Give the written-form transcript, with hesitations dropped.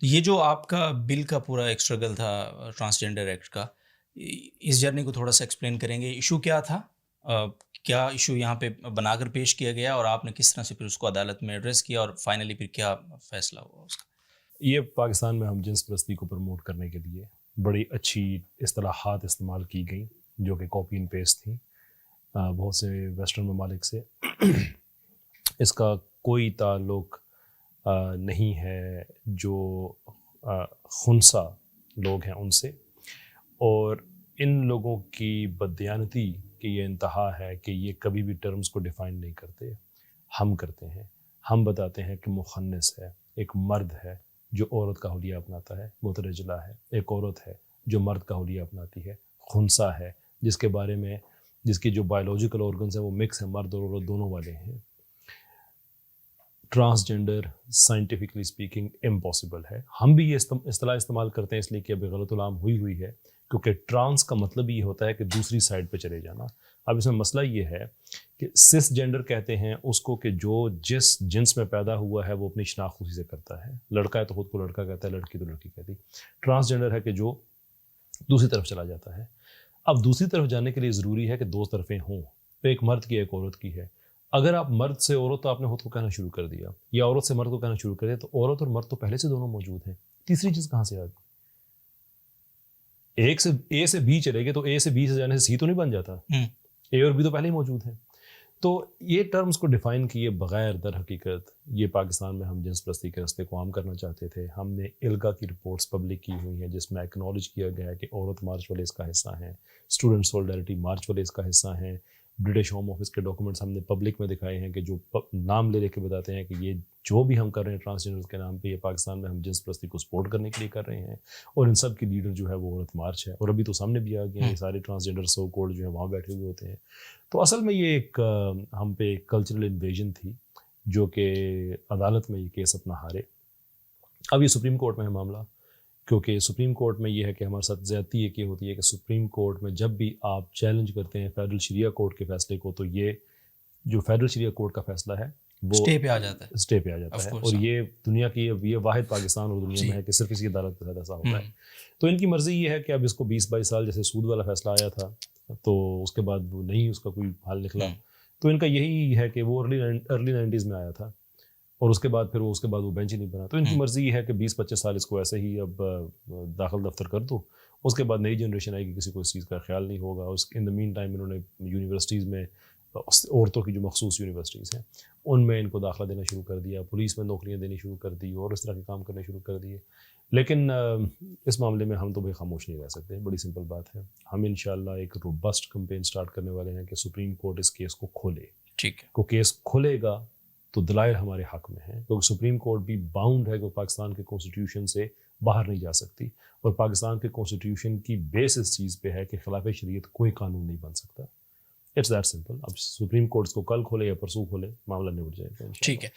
یہ جو آپ کا بل کا پورا ایک اسٹرگل تھا ٹرانسجینڈر ایکٹ کا، اس جرنی کو تھوڑا سا ایکسپلین کریں گے؟ ایشو کیا تھا؟ کیا ایشو یہاں پہ بنا کر پیش کیا گیا اور آپ نے کس طرح سے پھر اس کو عدالت میں ایڈریس کیا اور فائنلی پھر کیا فیصلہ ہوا اس کا؟ یہ پاکستان میں ہم جنس پرستی کو پروموٹ کرنے کے لیے بڑی اچھی اصطلاحات استعمال کی گئیں جو کہ کاپی اینڈ پیسٹ تھیں بہت سے ویسٹرن ممالک سے. اس کا کوئی تعلق نہیں ہے جو خنثی لوگ ہیں ان سے، اور ان لوگوں کی بددیانتی کی یہ انتہا ہے کہ یہ کبھی بھی ٹرمز کو ڈیفائن نہیں کرتے. ہم کرتے ہیں. ہم بتاتے ہیں کہ مخنث ہے، ایک مرد ہے جو عورت کا حلیہ اپناتا ہے، مترجلہ ہے. ایک عورت ہے جو مرد کا حلیہ اپناتی ہے. خنثی ہے جس کے بارے میں جس کی جو بایولوجیکل آرگنز ہیں وہ مکس ہیں، مرد اور عورت دونوں والے ہیں. ٹرانسجینڈر سائنٹیفکلی اسپیکنگ امپاسبل ہے. ہم بھی یہ اصطلاح استعمال کرتے ہیں اس لیے کہ ابھی غلط العام ہوئی ہے، کیونکہ ٹرانس کا مطلب یہ ہوتا ہے کہ دوسری سائڈ پہ چلے جانا. اب اس میں مسئلہ یہ ہے کہ سس جینڈر کہتے ہیں اس کو کہ جو جس جنس میں پیدا ہوا ہے وہ اپنی شناخت اسی سے کرتا ہے. لڑکا ہے تو خود کو لڑکا کہتا ہے، لڑکی تو لڑکی کہتی. ٹرانسجینڈر ہے کہ جو دوسری طرف چلا جاتا ہے. اب دوسری طرف جانے کے لیے ضروری ہے کہ دو طرفیں ہوں، ایک مرد کی ایک عورت کی ہے. اگر آپ مرد سے عورت تو آپ نے خود کو کہنا شروع کر دیا، یا عورت سے مرد کو کہنا شروع کر دیا، تو عورت اور مرد تو پہلے سے دونوں موجود ہیں. تیسری چیز کہاں سے آ گئی؟ ایک سے اے سے بی چلے گئے تو اے سے بی سے جانے سے سی تو نہیں بن جاتا. اے اور بی تو پہلے ہی موجود ہیں. تو یہ ٹرمز کو ڈیفائن کیے بغیر در حقیقت یہ پاکستان میں ہم جنس پرستی کے راستے کو عام کرنا چاہتے تھے. ہم نے الگا کی رپورٹس پبلک کی ہوئی ہیں جس میں ایکنالج کیا گیا ہے کہ عورت مارچ والے اس کا حصہ ہیں، اسٹوڈنٹ سولڈیرٹی مارچ والے اس کا حصہ ہیں. برٹش ہوم آفس کے ڈاکومنٹس ہم نے پبلک میں دکھائے ہیں کہ جو نام لے کے بتاتے ہیں کہ یہ جو بھی ہم کر رہے ہیں ٹرانسجینڈر کے نام پہ، یہ پاکستان میں ہم جنس پرستی کو سپورٹ کرنے کے لیے کر رہے ہیں. اور ان سب کی لیڈر جو ہے وہ عورت مارچ ہے، اور ابھی تو سامنے بھی آ گئے ہیں یہ سارے ٹرانسجینڈر سو کولڈ جو ہے وہاں بیٹھے ہوئے ہوتے ہیں. تو اصل میں یہ ایک ہم پہ ایک کلچرل انویژن تھی جو کہ عدالت میں یہ کیس اپنا ہارے. اب یہ سپریم کورٹ میں ہے معاملہ، کیونکہ سپریم کورٹ میں یہ ہے کہ ہمارے ساتھ زیادتی ایک یہ ہوتی ہے کہ سپریم کورٹ میں جب بھی آپ چیلنج کرتے ہیں فیڈرل شریعہ کورٹ کے فیصلے کو، تو یہ جو فیڈرل شریعہ کورٹ کا فیصلہ ہے وہ اسٹے پہ آ جاتا ہے. اسٹے پہ آ جاتا ہے. اور یہ دنیا کی یہ واحد پاکستان اور دنیا میں ہے کہ صرف اسی عدالت کے ساتھ ایسا ہوتا ہے. تو ان کی مرضی یہ ہے کہ اب اس کو 20-22 سال جیسے سود والا فیصلہ آیا تھا تو اس کے بعد وہ نہیں اس کا کوئی حل نکلا. تو ان کا یہی ہے کہ وہ ارلی 90s میں آیا تھا اور اس کے بعد پھر اس کے بعد وہ بینچ ہی نہیں بنا. تو ان کی مرضی یہ ہے کہ 20-25 سال اس کو ایسے ہی اب داخل دفتر کر دو. اس کے بعد نئی جنریشن آئے گی، کسی کو اس چیز کا خیال نہیں ہوگا. ان دا مین ٹائم انہوں نے یونیورسٹیز میں عورتوں کی جو مخصوص یونیورسٹیز ہیں ان میں ان کو داخلہ دینا شروع کر دیا، پولیس میں نوکریاں دینی شروع کر دی اور اس طرح کے کام کرنے شروع کر دیے. لیکن اس معاملے میں ہم تو بھائی خاموش نہیں رہ سکتے. بڑی سمپل بات ہے، ہم انشاءاللہ ایک روبسٹ کمپین سٹارٹ کرنے والے ہیں کہ سپریم کورٹ اس کیس کو کھولے. ٹھیک ہے. کو کیس کھولے گا تو دلائل ہمارے حق میں ہیں، کیونکہ سپریم کورٹ بھی باؤنڈ ہے کہ پاکستان کے کانسٹیٹیوشن سے باہر نہیں جا سکتی. اور پاکستان کے کانسٹیٹیوشن کی بیس اس چیز پہ ہے کہ خلاف شریعت کوئی قانون نہیں بن سکتا. It's that simple. اب سپریم کورٹ کو کل کھولے یا پرسوں کھولے، معاملہ نبٹ جائے گا. ٹھیک ہے.